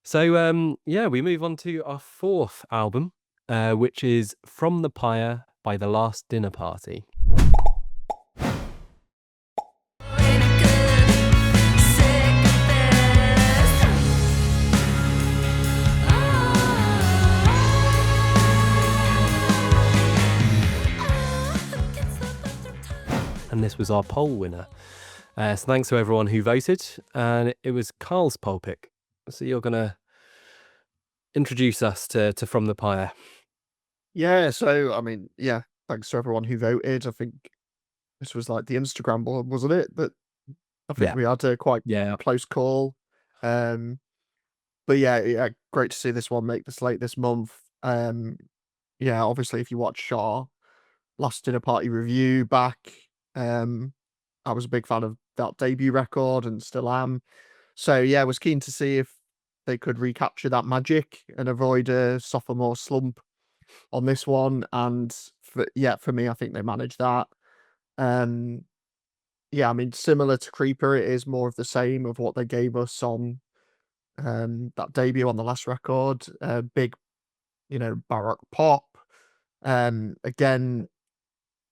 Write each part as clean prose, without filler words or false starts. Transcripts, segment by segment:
Yeah, we move on to our fourth album, which is From The Pyre by The Last Dinner Party. And this was our poll winner. So thanks to everyone who voted, and it was Karl's poll pick. So you're going to introduce us to From The Pyre. Yeah, so I mean, yeah, thanks to everyone who voted. I think this was like the Instagram board, wasn't it? But I think Yeah. we had a quite Yeah. close call. Um, but yeah, great to see this one make the slate this month. Yeah, obviously, if you watch our last dinner party review back, um, I was a big fan of that debut record and still am. So yeah, I was keen to see if they could recapture that magic and avoid a sophomore slump on this one. And for me, I think they managed that. Um, yeah, I mean, similar to Creeper, it is more of the same of what they gave us on that debut on the last record. Big, baroque pop. Again,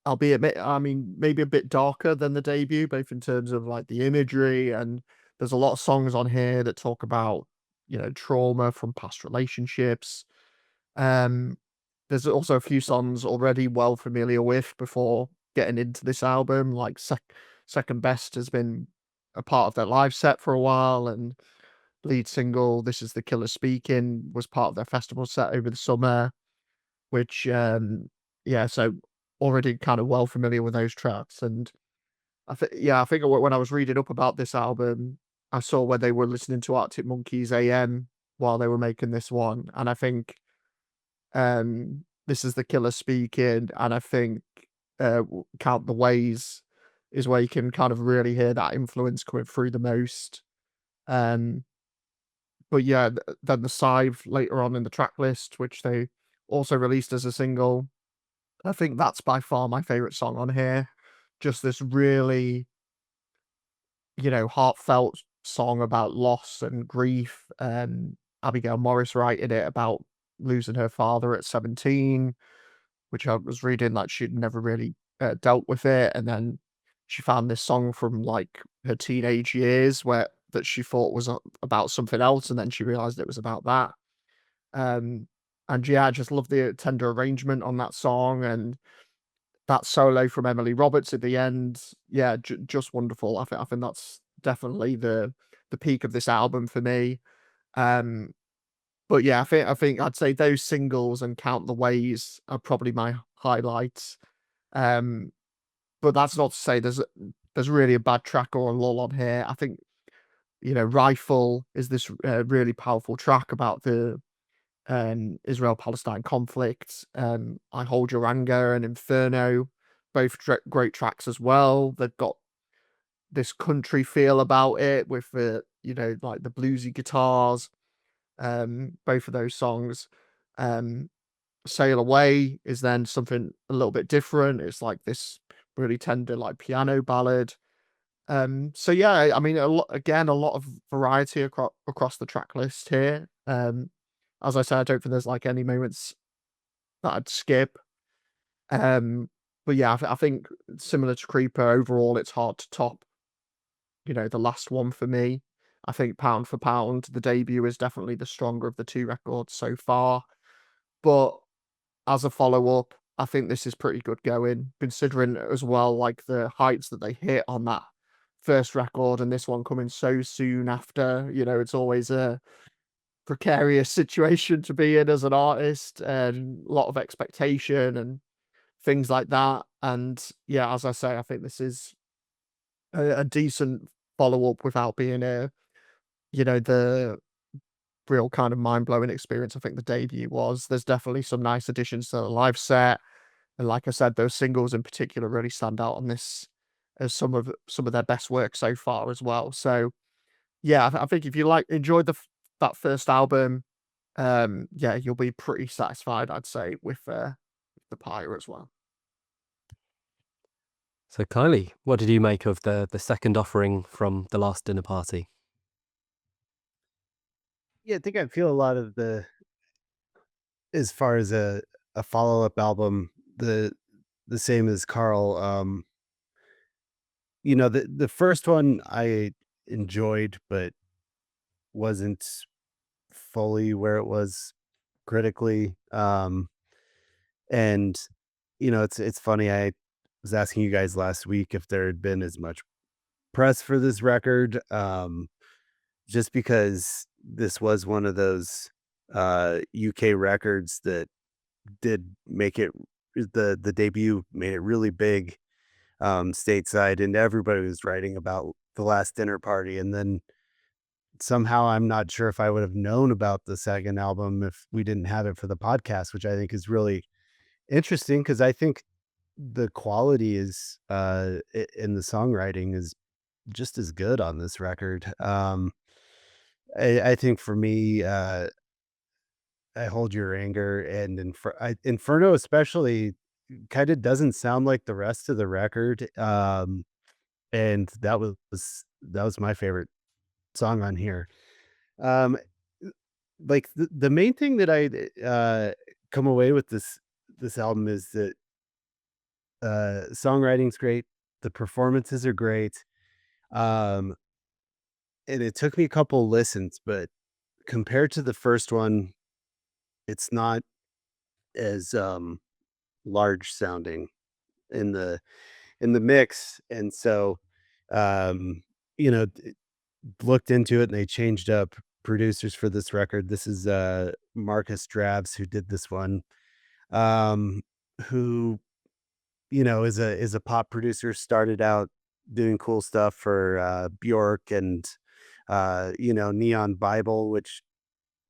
I mean, maybe a bit darker than the debut, both in terms of like the imagery, and there's a lot of songs on here that talk about, trauma from past relationships. Um, there's also a few songs already well familiar with before getting into this album, like Second Best has been a part of their live set for a while, and lead single This Is the Killer Speaking was part of their festival set over the summer, which, yeah, so already kind of well familiar with those tracks. And I think when I was reading up about this album, I saw where they were listening to Arctic Monkeys AM while they were making this one, and I think This Is the Killer Speaking, and I think, Count the Ways is where you can kind of really hear that influence coming through the most. Um, but yeah, then the Scythe later on in the track list, which they also released as a single, I think that's by far my favorite song on here. Just this really, heartfelt song about loss and grief. Abigail Morris writing it about losing her father at 17, which I was reading that she'd never really dealt with it, and then she found this song from like her teenage years where that she thought was about something else, and then she realized it was about that. Um, and yeah, I just love the tender arrangement on that song, and that solo from Emily Roberts at the end. Yeah, just wonderful. I think that's definitely the peak of this album for me. Um, but yeah, I think I'd say those singles and Count the Ways are probably my highlights. Um, but that's not to say there's really a bad track or a lull on here. I think, Rifle is this really powerful track about the Israel-Palestine conflict. I Hold Your Anger and Inferno, both great tracks as well. They've got this country feel about it with the, like the bluesy guitars. Both of those songs. Um, Sail Away is then something a little bit different. It's like this really tender, like piano ballad. So yeah, I mean, a lot of variety across the track list here. As I said, I don't think there's like any moments that I'd skip. Um, but yeah, I think similar to Creeper, overall, it's hard to top, the last one for me. I think pound for pound, the debut is definitely the stronger of the two records so far. But as a follow up, I think this is pretty good going, considering as well like the heights that they hit on that first record and this one coming so soon after. It's always a precarious situation to be in as an artist, and a lot of expectation and things like that. And yeah, as I say, I think this is a decent follow up without being the real kind of mind blowing experience I think the debut was. There's definitely some nice additions to the live set. And like I said, those singles in particular really stand out on this as some of their best work so far as well. So yeah, I think if you enjoyed that first album, yeah, you'll be pretty satisfied, I'd say, with the Pyre as well. So Kylie, what did you make of the second offering from The Last Dinner Party? Yeah, I think I feel a lot of the as far as a follow-up album, the same as Karl. The first one I enjoyed, but wasn't fully where it was critically. And it's funny. I was asking you guys last week if there had been as much press for this record, just because this was one of those UK records that did make it the debut made it really big stateside, and everybody was writing about the last dinner party. And then somehow I'm not sure if I would have known about the second album if we didn't have it for the podcast, which I think is really interesting because I think the quality is in the songwriting is just as good on this record. I think for me, I hold your anger and Inferno especially kind of doesn't sound like the rest of the record. And that was my favorite song on here. Um, like the main thing that I come away with this album is that songwriting's great, the performances are great. Um, and it took me a couple listens, but compared to the first one, it's not as large sounding in the mix. And so um you know looked into it, and they changed up producers for this record. This is Marcus Dravs who did this one, um who is a pop producer, started out doing cool stuff for Bjork and Neon Bible, which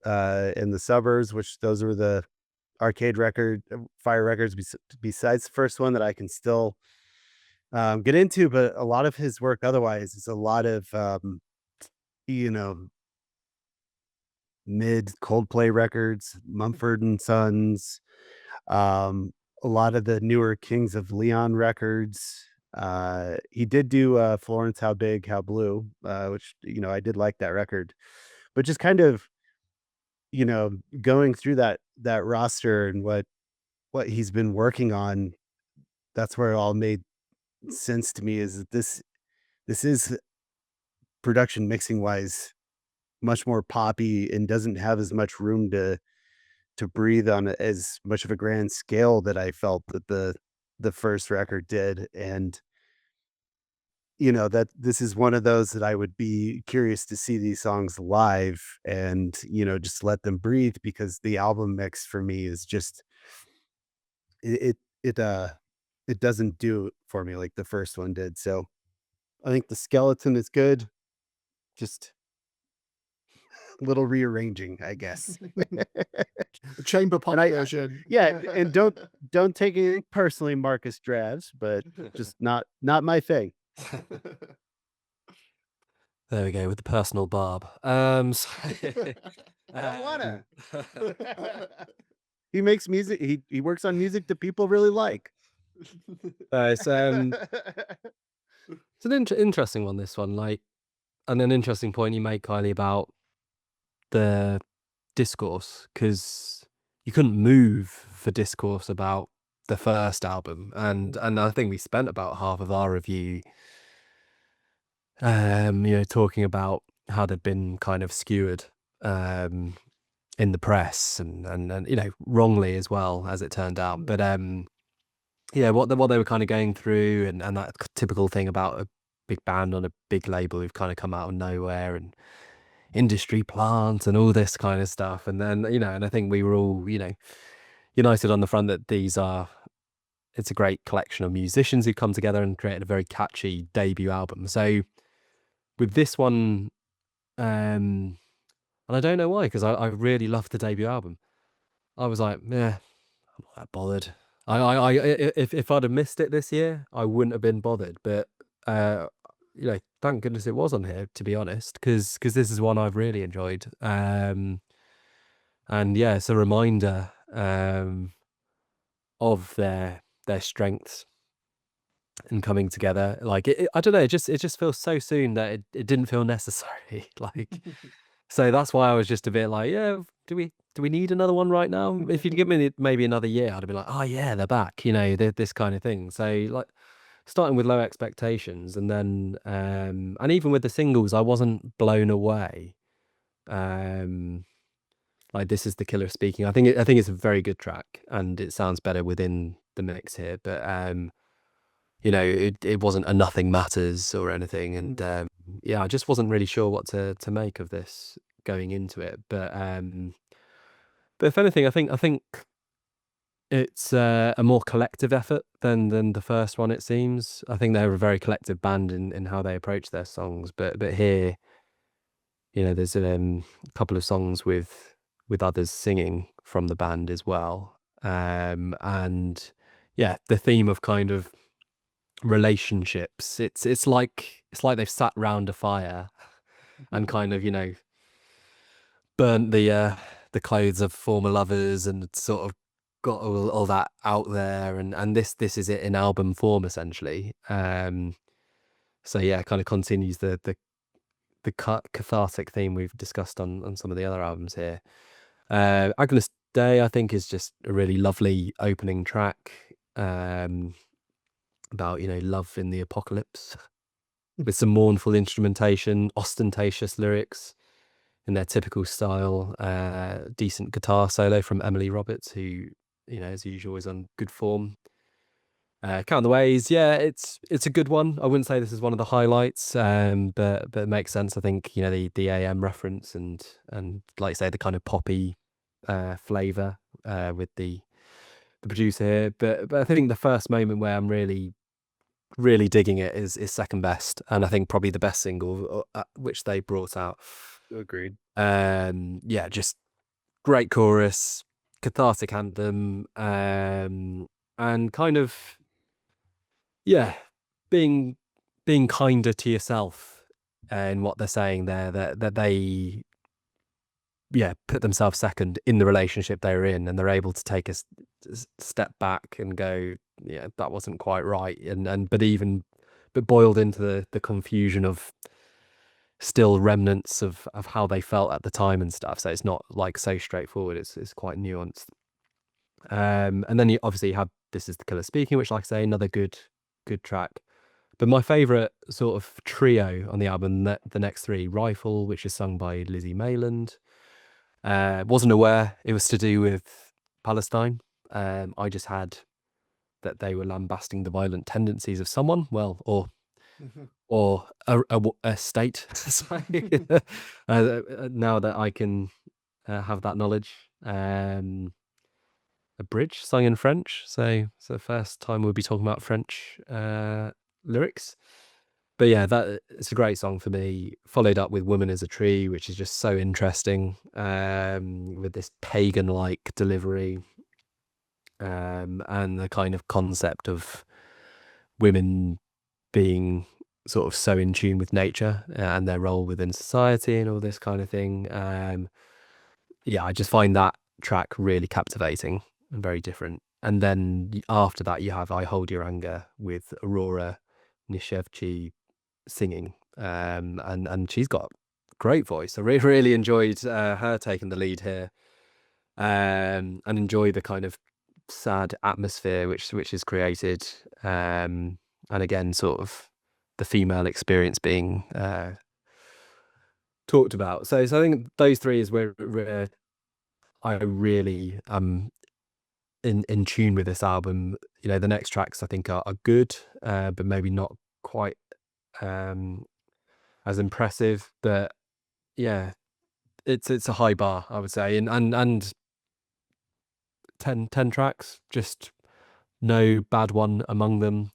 in the suburbs, which those were the arcade record fire records besides the first one that I can still get into. But a lot of his work otherwise is a lot of you know mid Coldplay records, Mumford and Sons, um, a lot of the newer Kings of Leon records. He did do Florence How Big How Blue, which I did like that record. But just kind of going through that roster and what he's been working on, that's where it all made sense to me, is that this is production mixing wise much more poppy and doesn't have as much room to breathe on as much of a grand scale that I felt that the first record did. And that this is one of those that I would be curious to see these songs live and just let them breathe, because the album mix for me is just it it, uh it doesn't do it for me like the first one did. So I think the skeleton is good, just a little rearranging, I guess. The chamber pop And version. yeah, and don't take anything personally, Marcus Dravs, but just not my thing. There we go with the personal barb. I don't wanna. um, He makes music. He works on music that people really like. it's it's an interesting one. This one, like, and an interesting point you make, Kylie, about the discourse, because you couldn't move for discourse about the first album, and I think we spent about half of our review talking about how they'd been kind of skewered um in the press, and wrongly as well, as it turned out. But yeah, what they were kind of going through, and that typical thing about a big band on a big label who've kind of come out of nowhere, and industry plants and all this kind of stuff. And then, and I think we were all, united on the front that it's a great collection of musicians who come together and created a very catchy debut album. So with this one, and I don't know why, because I really loved the debut album. I was like, yeah, I'm not that bothered. If I'd have missed it this year, I wouldn't have been bothered. But thank goodness it was on here, to be honest, because this is one I've really enjoyed. And yeah, it's a reminder of their strengths and coming together. Like I don't know, it just feels so soon that it didn't feel necessary. Like So that's why I was just a bit like, yeah, do we need another one right now? If you'd give me maybe another year, I'd have been like, oh yeah, they're back, this kind of thing. So like starting with low expectations, and then and even with the singles, I wasn't blown away. Like This Is the Killer Speaking. I think it's a very good track, and it sounds better within the mix here. But it wasn't a Nothing Matters or anything, and yeah, I just wasn't really sure what to make of this going into it. But if anything, I think it's a more collective effort than the first one. It seems. I think they're a very collective band in how they approach their songs. But here, there's a couple of songs with others singing from the band as well. And yeah, the theme of kind of relationships. It's like they've sat round a fire and kind of burnt the clothes of former lovers and sort of got all that out there, and this is it in album form essentially. So yeah, kind of continues the cathartic theme we've discussed on some of the other albums here. Agnes Day, I think, is just a really lovely opening track about love in the apocalypse with some mournful instrumentation, ostentatious lyrics in their typical style, decent guitar solo from Emily Roberts, who as usual is on good form. Count the Ways, yeah, it's a good one. I wouldn't say this is one of the highlights, but it makes sense. I think the AM reference and like you say, the kind of poppy flavor with the producer here. But I think the first moment where I'm really digging it is Second Best, and I think probably the best single which they brought out. Agreed. Yeah, just great chorus, cathartic anthem, and kind of yeah, being kinder to yourself in what they're saying there, that they put themselves second in the relationship they're in, and they're able to take a step back and go, yeah, that wasn't quite right, but boiled into the confusion of still remnants of how they felt at the time and stuff. So it's not like so straightforward. It's quite nuanced. And then you obviously have This Is the Killer Speaking, which, like I say, another good track. But my favorite sort of trio on the album, the next three, Rifle, which is sung by Lizzie Mayland. Wasn't aware it was to do with Palestine. I just had that they were lambasting the violent tendencies of someone, well, or a state. So, now that I can have that knowledge. A bridge sung in French, so it's the first time we'll be talking about French lyrics. But yeah, it's a great song for me. Followed up with Woman Is a Tree, which is just so interesting, with this pagan-like delivery, and the kind of concept of women being sort of so in tune with nature and their role within society and all this kind of thing. Yeah, I just find that track really captivating and very different. And then after that, you have I Hold Your Anger with Aurora Nishevchi singing, and she's got a great voice. I really enjoyed her taking the lead here, and enjoy the kind of sad atmosphere which is created, and again, sort of the female experience being talked about. So I think those three is where I really am in tune with this album. The next tracks I think are good, but maybe not quite as impressive. But yeah, it's a high bar, I would say, and 10 tracks, just no bad one among them.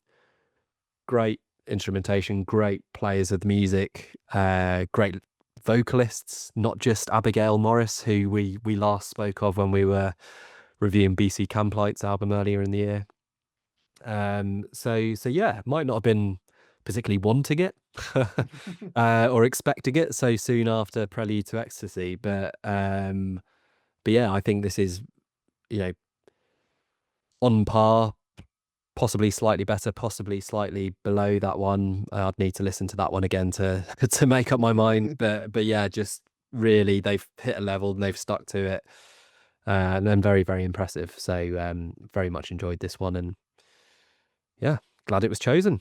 Great instrumentation, great players of the music, great vocalists, not just Abigail Morris, who we last spoke of when we were reviewing BC Camplight's album earlier in the year. So yeah, might not have been particularly wanting it or expecting it so soon after Prelude to Ecstasy, but yeah, I think this is on par, possibly slightly better, possibly slightly below that one. I'd need to listen to that one again to make up my mind, but yeah, just really they've hit a level and they've stuck to it, and then very, very impressive. So very much enjoyed this one, and yeah, glad it was chosen.